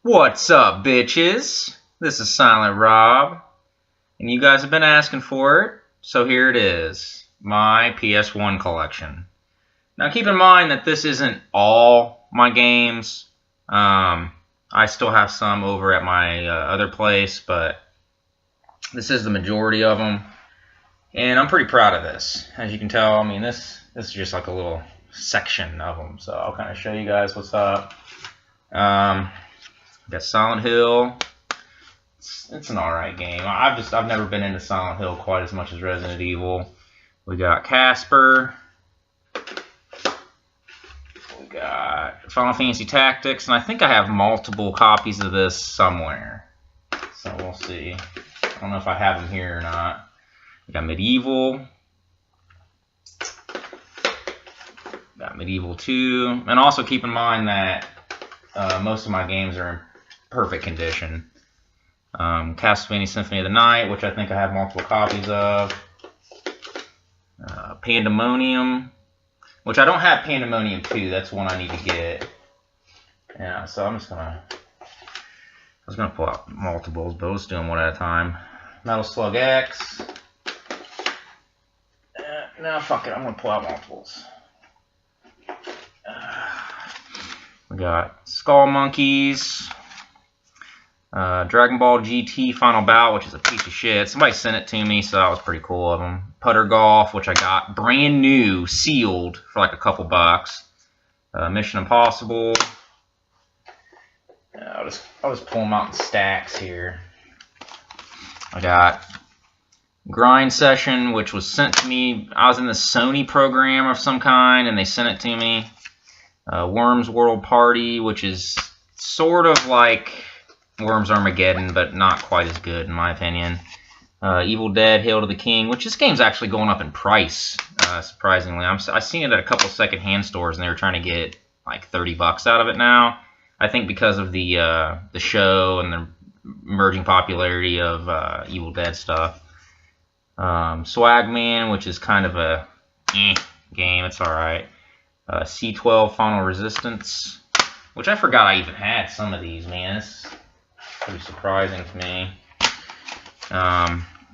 What's up, bitches? This is Silent Rob, and you guys have been asking for it, so here it is, my PS1 collection. Now keep in mind that this isn't all my games. I still have some over at my other place, but this is the majority of them, and I'm pretty proud of this. As you can tell, I mean, this is just like a little section of them, so I'll kind of show you guys what's up. Got Silent Hill. It's an alright game. I've never been into Silent Hill quite as much as Resident Evil. We got Casper. We got Final Fantasy Tactics, and I think I have multiple copies of this somewhere. So we'll see. I don't know if I have them here or not. We got Medieval. Got Medieval 2. And also keep in mind that most of my games are in perfect condition. Castlevania Symphony of the Night, which I think I have multiple copies of. Pandemonium, which I don't have Pandemonium 2. That's one I need to get. Yeah, so I was gonna pull out multiples, but let's do them one at a time. Metal Slug X. No, fuck it. I'm gonna pull out multiples. We got Skull Monkeys. Dragon Ball GT Final Bout, which is a piece of shit. Somebody sent it to me, so that was pretty cool of them. Putter Golf, which I got brand new, sealed, for like a couple bucks. Mission Impossible. I'll just pull them out in stacks here. I got Grind Session, which was sent to me. I was in the Sony program of some kind, and they sent it to me. Worms World Party, which is sort of like Worms Armageddon, but not quite as good in my opinion. Evil Dead, Hail to the King, which this game's actually going up in price, surprisingly. I've seen it at a couple second-hand stores, and they were trying to get like 30 bucks out of it now. I think because of the show and the emerging popularity of Evil Dead stuff. Swagman, which is kind of a game, it's alright. C12 Final Resistance, which I forgot I even had some of these, man. It's pretty surprising to me.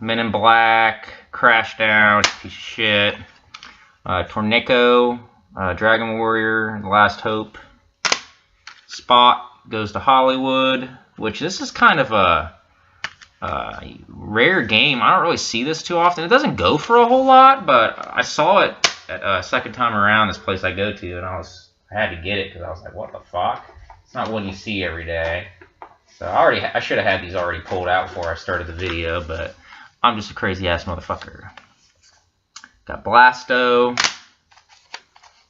Men in Black, Crashdown, piece of shit. Tornado, Dragon Warrior, Last Hope. Spot Goes to Hollywood, which this is kind of a rare game. I don't really see this too often. It doesn't go for a whole lot, but I saw it at second time around this place I go to, and I had to get it because I was like, what the fuck? It's not one you see every day. So I should have had these already pulled out before I started the video, but I'm just a crazy ass motherfucker. Got Blasto,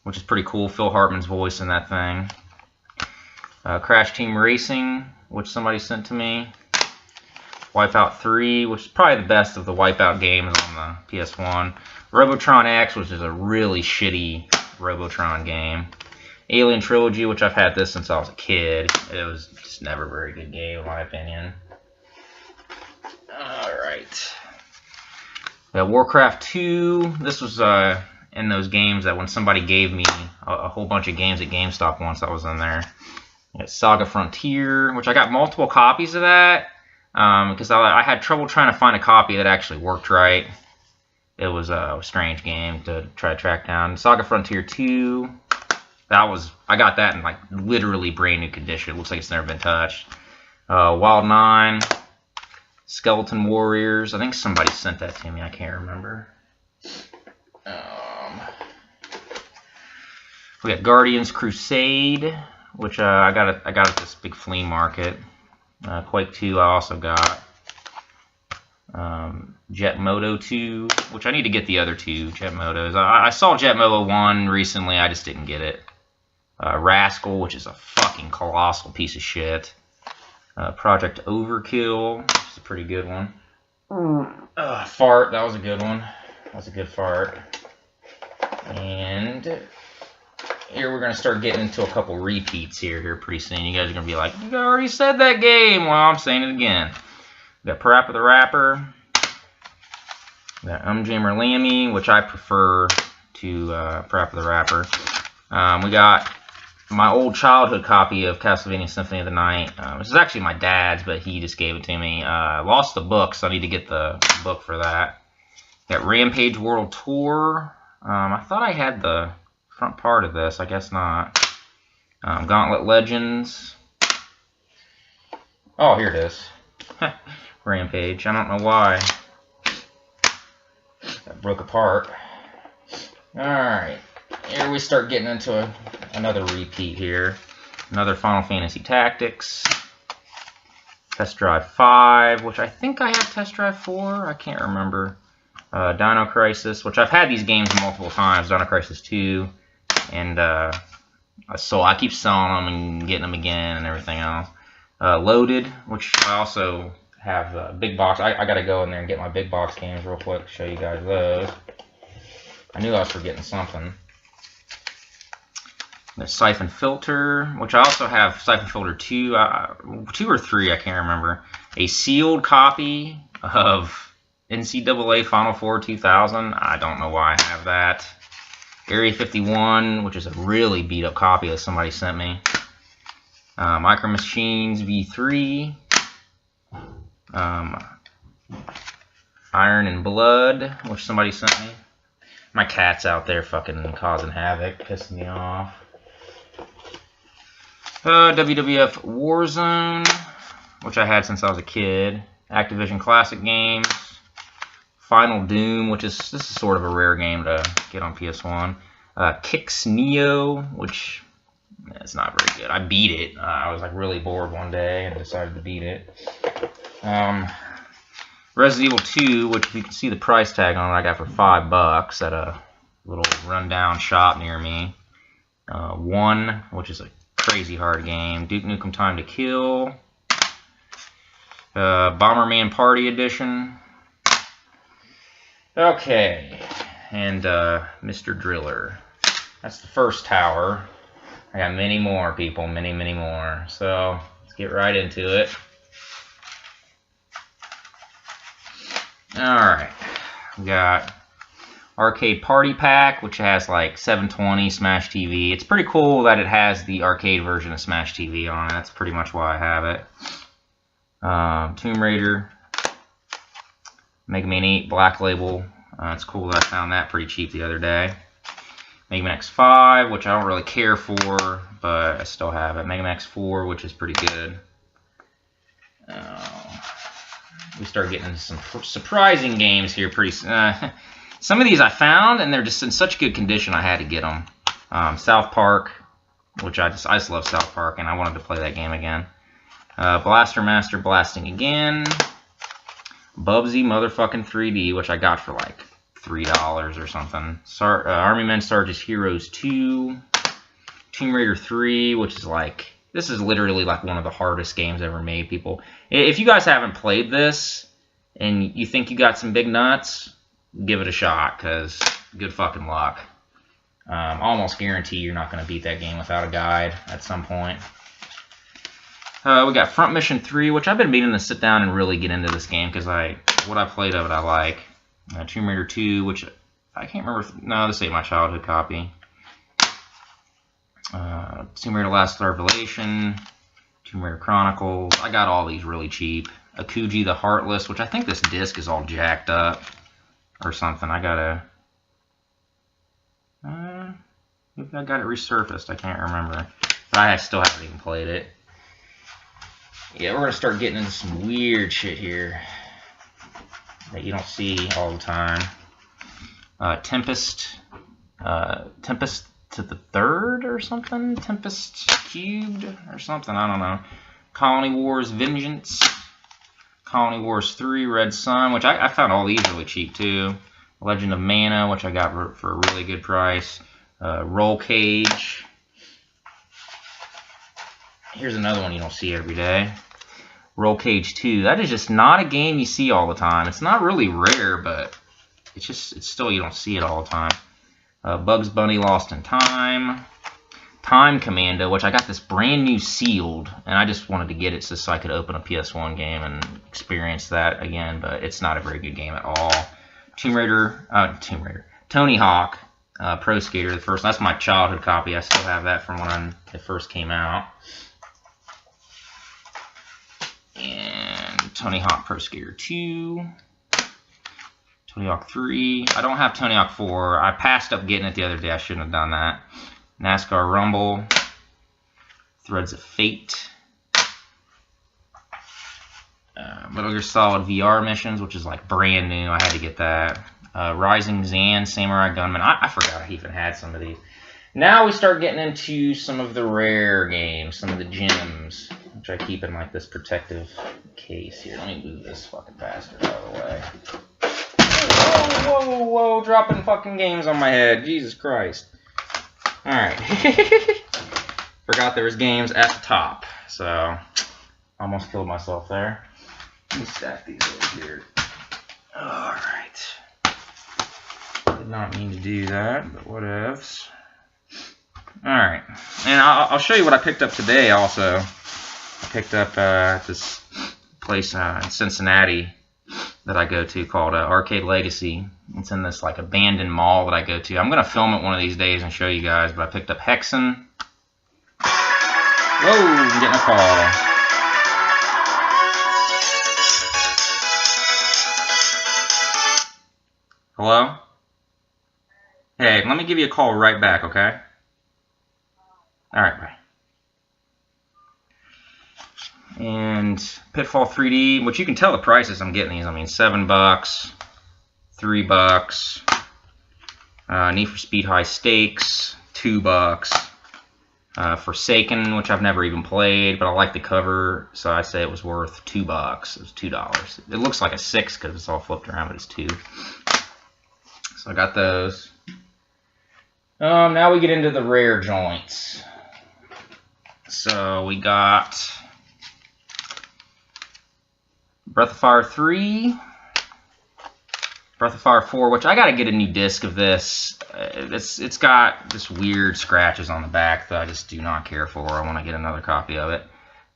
which is pretty cool. Phil Hartman's voice in that thing. Crash Team Racing, which somebody sent to me. Wipeout 3, which is probably the best of the Wipeout games on the PS1. Robotron X, which is a really shitty Robotron game. Alien Trilogy, which I've had this since I was a kid. It was just never a very good game, in my opinion. Alright. Warcraft 2. This was in those games that when somebody gave me a whole bunch of games at GameStop once, I was in there. Saga Frontier, which I got multiple copies of that. Because I had trouble trying to find a copy that actually worked right. It was a strange game to try to track down. Saga Frontier 2. I got that in like literally brand new condition. It looks like it's never been touched. Wild 9. Skeleton Warriors. I think somebody sent that to me. I can't remember. We got Guardians Crusade, which I got at this big flea market. Quake 2 I also got. Jet Moto 2, which I need to get the other two Jet Motos. I saw Jet Moto 1 recently, I just didn't get it. Rascal, which is a fucking colossal piece of shit. Project Overkill, which is a pretty good one. Fart, that was a good one. That was a good fart. And here we're going to start getting into a couple repeats here pretty soon. You guys are going to be like, you already said that game. Well, I'm saying it again. We got Parappa the Rapper. We got Jammer Lammy, which I prefer to Parappa the Rapper. We got my old childhood copy of Castlevania Symphony of the Night, which is actually my dad's, but he just gave it to me. Lost the book, so I need to get the book for that. Got Rampage World Tour. I thought I had the front part of this. I guess not. Gauntlet Legends. Oh, here it is. Rampage. I don't know why. That broke apart. Alright. Here we start getting into another repeat here. Another Final Fantasy Tactics. Test Drive 5, which I think I have Test Drive 4. I can't remember. Dino Crisis, which I've had these games multiple times. Dino Crisis 2. And so I keep selling them and getting them again and everything else. Loaded, which I also have big box. I gotta go in there and get my big box games real quick. Show you guys those. I knew I was forgetting something. The Siphon Filter, which I also have Siphon Filter 2, 2 or 3, I can't remember. A sealed copy of NCAA Final Four 2000. I don't know why I have that. Area 51, which is a really beat up copy that somebody sent me. Micro Machines V3. Iron and Blood, which somebody sent me. My cat's out there fucking causing havoc, pissing me off. WWF Warzone, which I had since I was a kid. Activision Classic Games. Final Doom, which this is sort of a rare game to get on PS1. Kix Neo, which it's not very good. I beat it. I was like really bored one day and decided to beat it. Resident Evil 2, which if you can see the price tag on it, I got for $5 at a little rundown shop near me. 1, which is a crazy hard game. Duke Nukem Time to Kill. Bomberman Party Edition. Okay, and Mr. Driller. That's the first tower. I got many more, people, many more. So let's get right into it. Alright, we got Arcade Party Pack, which has like 720 Smash TV. It's pretty cool that it has the arcade version of Smash TV on it. That's pretty much why I have it. Tomb Raider. Mega Man 8 Black Label. It's cool that I found that pretty cheap the other day. Mega Man X5, which I don't really care for, but I still have it. Mega Man X4, which is pretty good. We start getting into some surprising games here pretty soon. Some of these I found, and they're just in such good condition I had to get them. South Park, which I just love South Park, and I wanted to play that game again. Blaster Master Blasting Again. Bubsy motherfucking 3D, which I got for like $3 or something. Army Men Sarge's Heroes 2. Tomb Raider 3, which is like, this is literally like one of the hardest games ever made, people. If you guys haven't played this and you think you got some big nuts, give it a shot, because good fucking luck. Almost guarantee you're not going to beat that game without a guide at some point. We got Front Mission 3, which I've been meaning to sit down and really get into this game, because what I played of it I like. Tomb Raider 2, which I can't remember. No, this ain't my childhood copy. Tomb Raider Last Revelation. Tomb Raider Chronicles. I got all these really cheap. Akuji the Heartless, which I think this disc is all jacked up or something. I gotta... maybe I got it resurfaced. I can't remember. But I still haven't even played it. Yeah, we're going to start getting into some weird shit here that you don't see all the time. Tempest to the Third or something? Tempest Cubed or something? I don't know. Colony Wars Vengeance. Colony Wars 3 Red Sun, which I found all these really cheap too. Legend of Mana, which I got for a really good price. Roll Cage. Here's another one you don't see every day. Roll Cage 2. That is just not a game you see all the time. It's not really rare, but it's still, you don't see it all the time. Bugs Bunny Lost in Time. Time Commando, which I got this brand new sealed, and I just wanted to get it so I could open a PS1 game and experience that again, but it's not a very good game at all. Tony Hawk. Pro Skater, the first. That's my childhood copy. I still have that from when it first came out. And Tony Hawk Pro Skater 2. Tony Hawk 3. I don't have Tony Hawk 4. I passed up getting it the other day. I shouldn't have done that. NASCAR Rumble. Threads of Fate. Metal Gear Solid VR Missions, which is like brand new. I had to get that. Rising Zan, Samurai Gunman. I forgot I even had some of these. Now we start getting into some of the rare games, some of the gems, which I keep in like this protective case here. Let me move this fucking bastard out of the way. Whoa, whoa, whoa, dropping fucking games on my head. Jesus Christ. Alright. Forgot there was games at the top. So, almost killed myself there. Let me stack these over here. Alright. Did not mean to do that, but whatevs. Alright. And I'll show you what I picked up today also. I picked up this place in Cincinnati that I go to called Arcade Legacy. It's in this like abandoned mall that I go to. I'm going to film it one of these days and show you guys, but I picked up Hexen. Whoa, I'm getting a call. Hello? Hey, let me give you a call right back, okay? Alright, bye. And Pitfall 3D, which you can tell the prices I'm getting these. I mean, $7, $3. Need for Speed High Stakes, $2. Forsaken, which I've never even played, but I like the cover, so I say it was worth $2. It was $2. It looks like a 6 because it's all flipped around, but it's 2. So I got those. Now we get into the rare joints. So we got Breath of Fire 3, Breath of Fire 4, which I gotta get a new disc of this. It's got this weird scratches on the back that I just do not care for. I want to get another copy of it.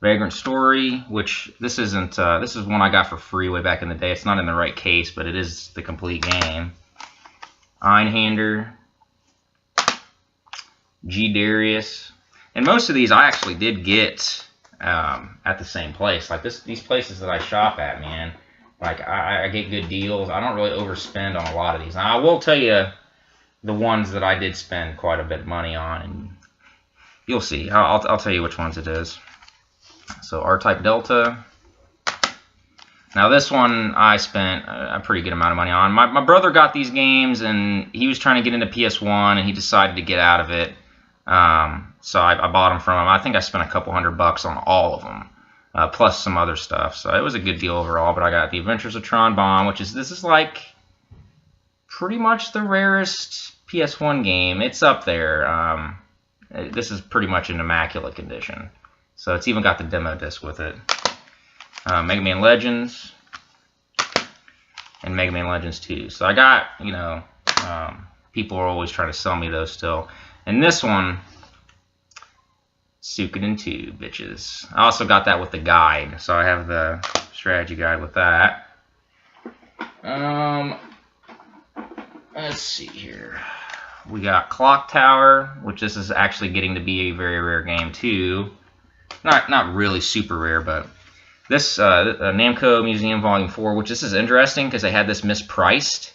Vagrant Story, which this isn't. This is one I got for free way back in the day. It's not in the right case, but it is the complete game. Einhander, G. Darius, and most of these I actually did get at the same place. Like these places that I shop at, man. Like I get good deals. I don't really overspend on a lot of these. Now I will tell you the ones that I did spend quite a bit of money on, and you'll see. I'll tell you which ones it is. So R-Type Delta. Now this one I spent a pretty good amount of money on. My brother got these games, and he was trying to get into PS1, and he decided to get out of it. So I bought them from him. I think I spent a couple $100 on all of them, plus some other stuff. So it was a good deal overall. But I got The Adventures of Tron Bonne, this is like pretty much the rarest PS1 game. It's up there. This is pretty much in immaculate condition. So it's even got the demo disc with it. Mega Man Legends and Mega Man Legends 2. So I got, you know, people are always trying to sell me those still. And this one, Suikoden 2, bitches. I also got that with the guide. So I have the strategy guide with that. Let's see here. We got Clock Tower, which this is actually getting to be a very rare game too. Not really super rare, but this Namco Museum Volume 4, which this is interesting because they had this mispriced.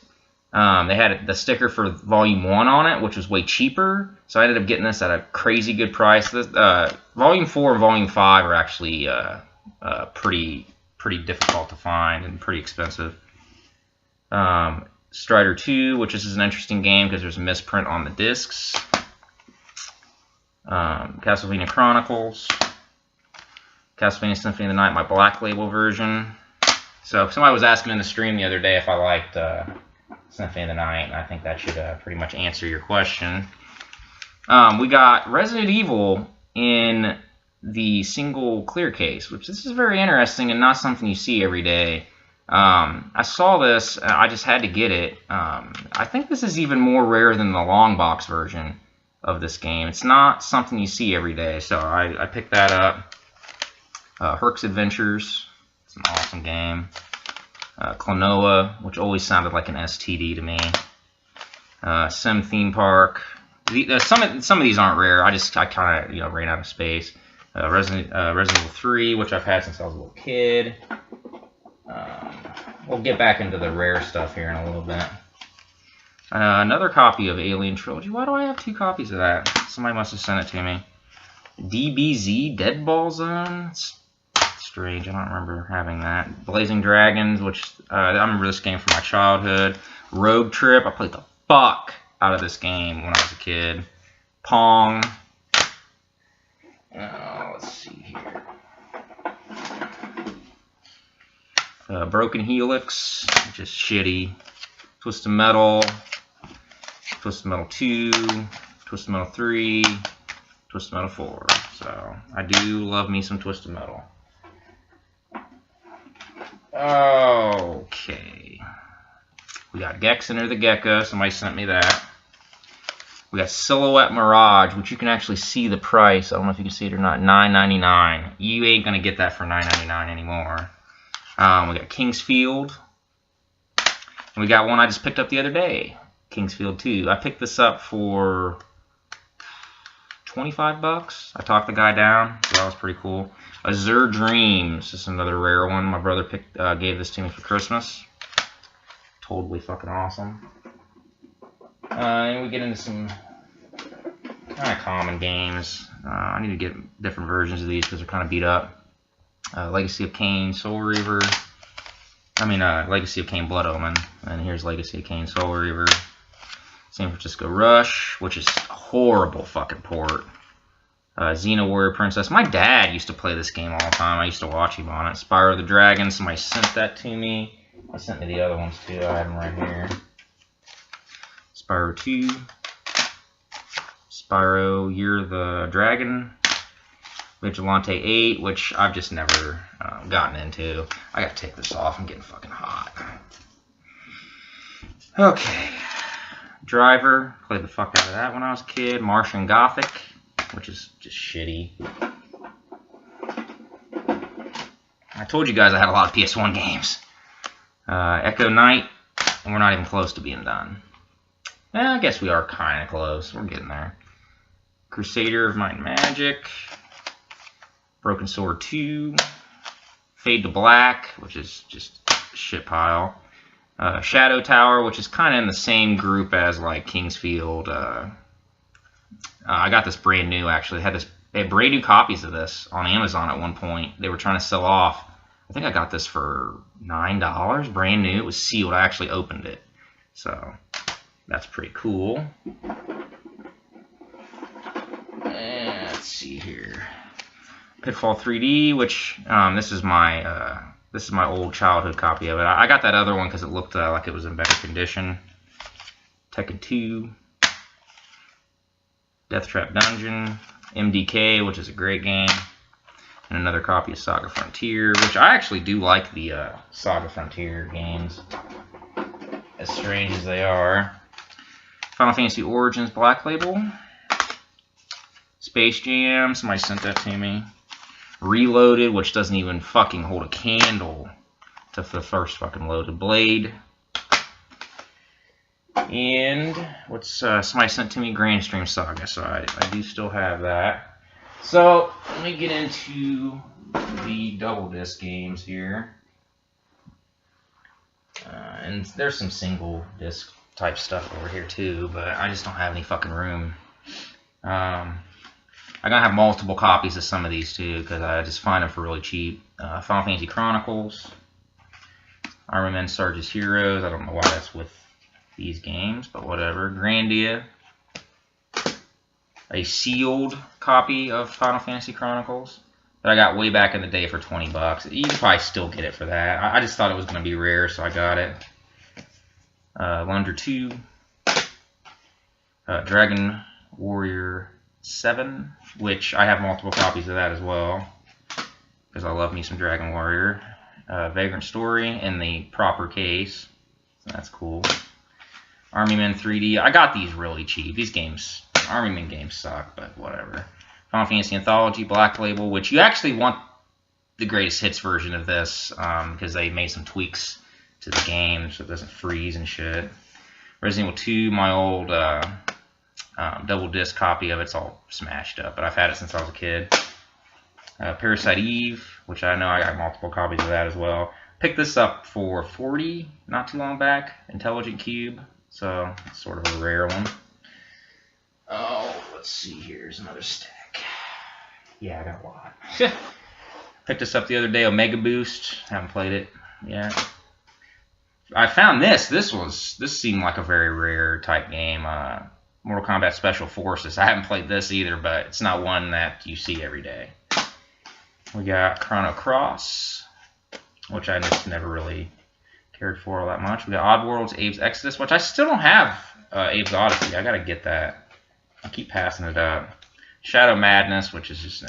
They had the sticker for Volume 1 on it, which was way cheaper. So I ended up getting this at a crazy good price. This, Volume 4 and Volume 5 are actually pretty difficult to find and pretty expensive. Strider 2, which is an interesting game because there's a misprint on the discs. Castlevania Chronicles. Castlevania Symphony of the Night, my Black Label version. So somebody was asking in the stream the other day if I liked Symphony of the Night, and I think that should pretty much answer your question. We got Resident Evil in the single clear case, which this is very interesting and not something you see every day. I saw this, I just had to get it. I think this is even more rare than the long box version of this game. It's not something you see every day, so I picked that up. Herc's Adventures, it's an awesome game. Klonoa, which always sounded like an STD to me. Sim Theme Park. Some of these aren't rare. I kind of ran out of space. Resident Evil 3, which I've had since I was a little kid. We'll get back into the rare stuff here in a little bit. Another copy of Alien Trilogy. Why do I have 2 copies of that? Somebody must have sent it to me. DBZ, Deadball Zone. It's strange. I don't remember having that. Blazing Dragons, which I remember this game from my childhood. Rogue Trip. I played the fuck out of this game when I was a kid. Pong. Let's see here. Broken Helix, which is shitty. Twisted Metal. Twisted Metal 2. Twisted Metal 3. Twisted Metal 4. So, I do love me some Twisted Metal. Okay. We got Gexen or the Gecko. Somebody sent me that. We got Silhouette Mirage, which you can actually see the price. I don't know if you can see it or not. $9.99. You ain't going to get that for $9.99 anymore. We got Kingsfield. And we got one I just picked up the other day. Kingsfield 2. I picked this up for 25 bucks. I talked the guy down, so that was pretty cool. Azure Dreams. This is another rare one. My brother gave this to me for Christmas. Totally fucking awesome. And we get into some kind of common games. I need to get different versions of these because they're kind of beat up. Legacy of Kain, Soul Reaver. Legacy of Kain, Blood Omen. And here's Legacy of Kain, Soul Reaver. San Francisco Rush, which is a horrible fucking port. Xena Warrior Princess. My dad used to play this game all the time. I used to watch him on it. Spyro the Dragon. Somebody sent that to me. I sent me the other ones too. I have them right here. Spyro 2. Spyro Year of the Dragon. Vigilante 8, which I've just never gotten into. I gotta take this off. I'm getting fucking hot. Okay. Driver. Played the fuck out of that when I was a kid. Martian Gothic, which is just shitty. I told you guys I had a lot of PS1 games. Echo Knight, and we're not even close to being done. I guess we are kind of close. We're getting there. Crusader of Might and Magic. Broken Sword 2. Fade to Black, which is just a shit pile. Shadow Tower, which is kind of in the same group as like Kingsfield. I got this brand new actually. They had brand new copies of this on Amazon at one point. They were trying to sell off. I think I got this for $9, brand new. It was sealed. I actually opened it. So, that's pretty cool. And let's see here. Pitfall 3D, which this is my old childhood copy of it. I got that other one because it looked like it was in better condition. Tekken 2. Death Trap Dungeon. MDK, which is a great game. And another copy of Saga Frontier, which I actually do like the Saga Frontier games, as strange as they are. Final Fantasy Origins Black Label. Space Jam, somebody sent that to me. Reloaded, which doesn't even fucking hold a candle to the first fucking loaded Blade. And what's somebody sent to me? Grand Stream Saga, so I do still have that. So, let me get into the double disc games here. And there's some single disc type stuff over here too, but I just don't have any fucking room. I'm gonna have multiple copies of some of these too, because I just find them for really cheap. Final Fantasy Chronicles. Iron Man Sarge's Heroes. I don't know why that's with these games, but whatever. Grandia. A sealed copy of Final Fantasy Chronicles that I got way back in the day for 20 bucks. You can probably still get it for that. I just thought it was going to be rare, so I got it. Lunder 2. Dragon Warrior 7, which I have multiple copies of that as well, because I love me some Dragon Warrior. Vagrant Story in the proper case. So that's cool. Army Men 3D. I got these really cheap. These games... Army Men games suck, but whatever. Final Fantasy Anthology, Black Label, which you actually want the greatest hits version of this, because they made some tweaks to the game so it doesn't freeze and shit. Resident Evil 2, my old double disc copy of it's all smashed up, but I've had it since I was a kid. Parasite Eve, which I know I got multiple copies of that as well. Picked this up for $40 not too long back. Intelligent Cube, so it's sort of a rare one. Oh, let's see, here's another stack. Yeah, I got a lot. Picked this up the other day, Omega Boost. Haven't played it yet. I found this. This seemed like a very rare type game. Mortal Kombat Special Forces. I haven't played this either, but it's not one that you see every day. We got Chrono Cross, which I just never really cared for all that much. We got Oddworld's Abe's Exodus, which I still don't have. Abe's Odyssey. I gotta get that. I keep passing it up. Shadow Madness, which is just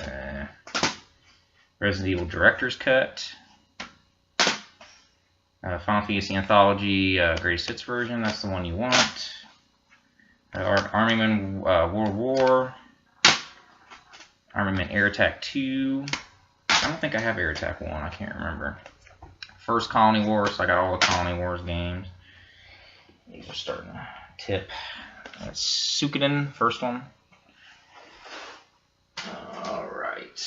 Resident Evil Director's Cut. Final Fantasy Anthology Greatest Hits version. That's the one you want. Armament World War. Armament Air Attack 2. I don't think I have Air Attack 1. I can't remember. First Colony Wars. So I got all the Colony Wars games. These are starting to tip. That's Suikoden, first one. Alright.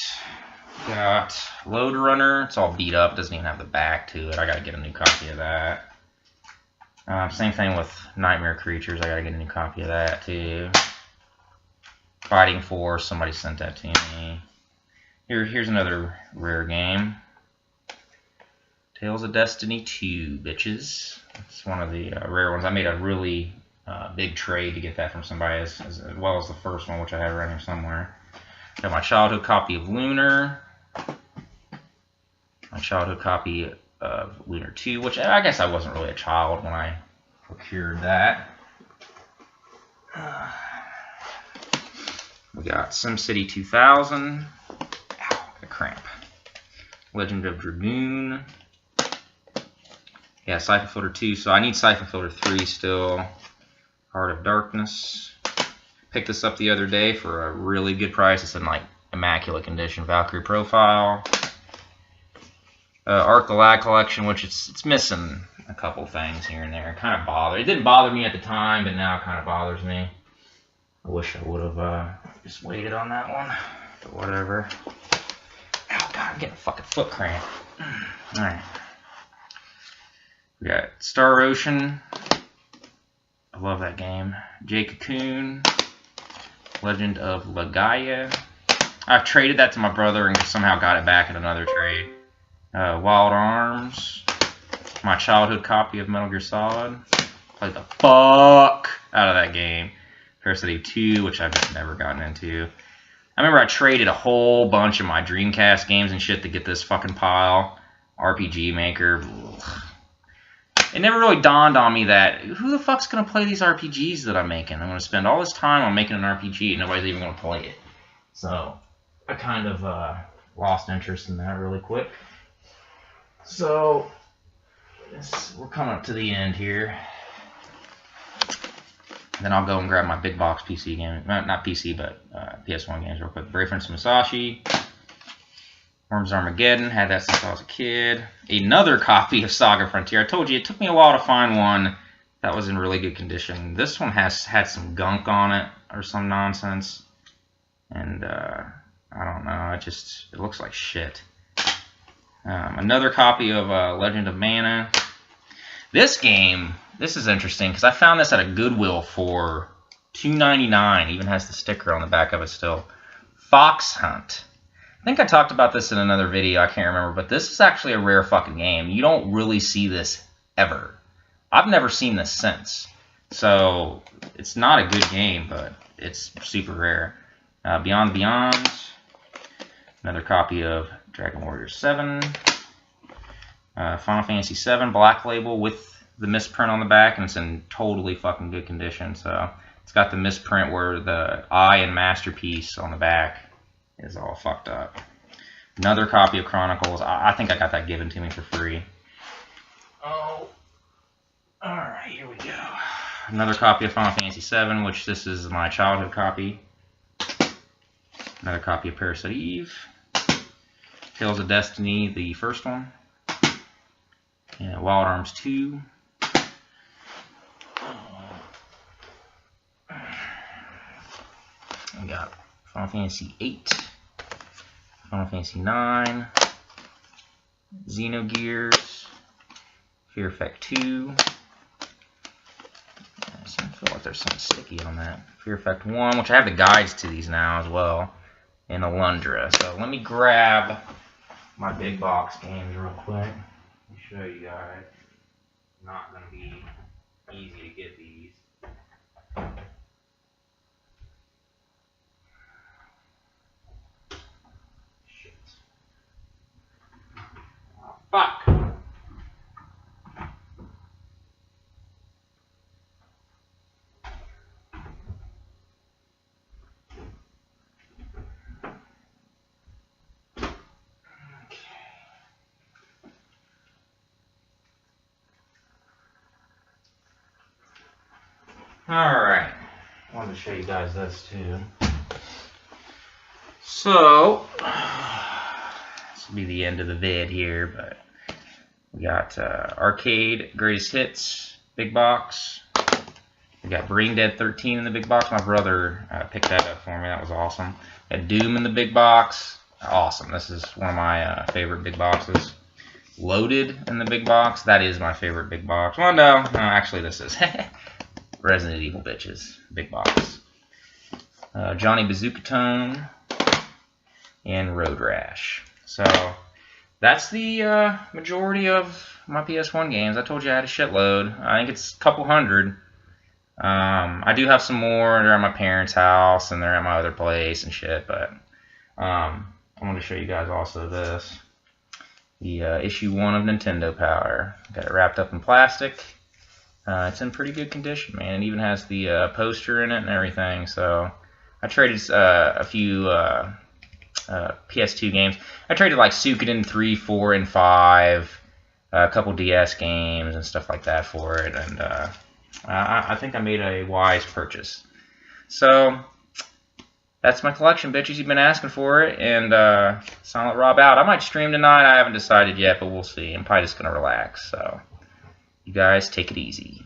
Got Load Runner. It's all beat up. Doesn't even have the back to it. I gotta get a new copy of that. Same thing with Nightmare Creatures. I gotta get a new copy of that too. Fighting Force. Somebody sent that to me. Here's another rare game. Tales of Destiny 2, bitches. It's one of the rare ones. I made a really big trade to get that from somebody, as well as the first one, which I have around here somewhere. Got my childhood copy of Lunar. My childhood copy of Lunar 2, which I guess I wasn't really a child when I procured that. We got SimCity 2000. Ow, a cramp. Legend of Dragoon. Yeah, Siphon Filter 2. So I need Siphon Filter 3 still. Heart of Darkness. Picked this up the other day for a really good price. It's in like immaculate condition. Valkyrie Profile. Arc the Lag Collection, which it's missing a couple things here and there. It kind of bothered. It didn't bother me at the time, but now it kind of bothers me. I wish I would have just waited on that one, but whatever. Oh god, I'm getting a fucking foot cramp. Alright. We got Star Ocean. I love that game. J Cocoon. Legend of Legaia. I've traded that to my brother and somehow got it back in another trade. Wild Arms. My childhood copy of Metal Gear Solid. Played the fuck out of that game. Parasite 2, which I've just never gotten into. I remember I traded a whole bunch of my Dreamcast games and shit to get this fucking pile. RPG Maker. Ugh. It never really dawned on me that who the fuck's gonna play these RPGs that I'm making? I'm gonna spend all this time on making an RPG and nobody's even gonna play it. So I kind of lost interest in that really quick. So we're coming up to the end here. Then I'll go and grab my big box PC game. Not PC, but PS1 games real quick. Brave Prince Musashi. Worms Armageddon. Had that since I was a kid. Another copy of Saga Frontier. I told you, it took me a while to find one that was in really good condition. This one has had some gunk on it or some nonsense. And I don't know. It looks like shit. Another copy of Legend of Mana. This game, this is interesting because I found this at a Goodwill for $2.99. Even has the sticker on the back of it still. Fox Hunt. I think I talked about this in another video. I can't remember, but this is actually a rare fucking game. You don't really see this ever. I've never seen this since. So it's not a good game, but it's super rare. Beyond Beyond. Another copy of Dragon Warrior 7. Final Fantasy 7 Black Label with the misprint on the back, and it's in totally fucking good condition. So it's got the misprint where the I and Masterpiece on the back is all fucked up. Another copy of Chronicles. I think I got that given to me for free. Oh, alright, here we go. Another copy of Final Fantasy 7, which this is my childhood copy. Another copy of Parasite Eve. Tales of Destiny, the first one. Yeah, Wild Arms 2. got Final Fantasy 8, Final Fantasy 9, Xenogears, Fear Effect 2. I feel like there's something sticky on that. Fear Effect 1, which I have the guides to these now as well, and Alundra. So let me grab my big box games real quick. Let me show you guys. Not going to be easy to get these. Shit. Oh, fuck. Alright, I wanted to show you guys this too. So, this will be the end of the vid here, but we got Arcade Greatest Hits, big box. We got Brain Dead 13 in the big box. My brother picked that up for me. That was awesome. Got Doom in the big box. Awesome. This is one of my favorite big boxes. Loaded in the big box. That is my favorite big box. Well, no, actually this is Resident Evil bitches. Big box. Johnny Bazooka-Tone and Road Rash. So that's the majority of my PS1 games. I told you I had a shitload. I think it's a couple hundred. I do have some more. They're at my parents' house and they're at my other place and shit. But I want to show you guys also this. The issue 1 of Nintendo Power. Got it wrapped up in plastic. It's in pretty good condition, man. It even has the poster in it and everything. So I traded a few PS2 games. I traded like Suikoden 3, 4, and 5, a couple DS games and stuff like that for it. And I think I made a wise purchase. So that's my collection, bitches. You've been asking for it, and Silent Rob out. I might stream tonight. I haven't decided yet, but we'll see. I'm probably just going to relax. So you guys take it easy.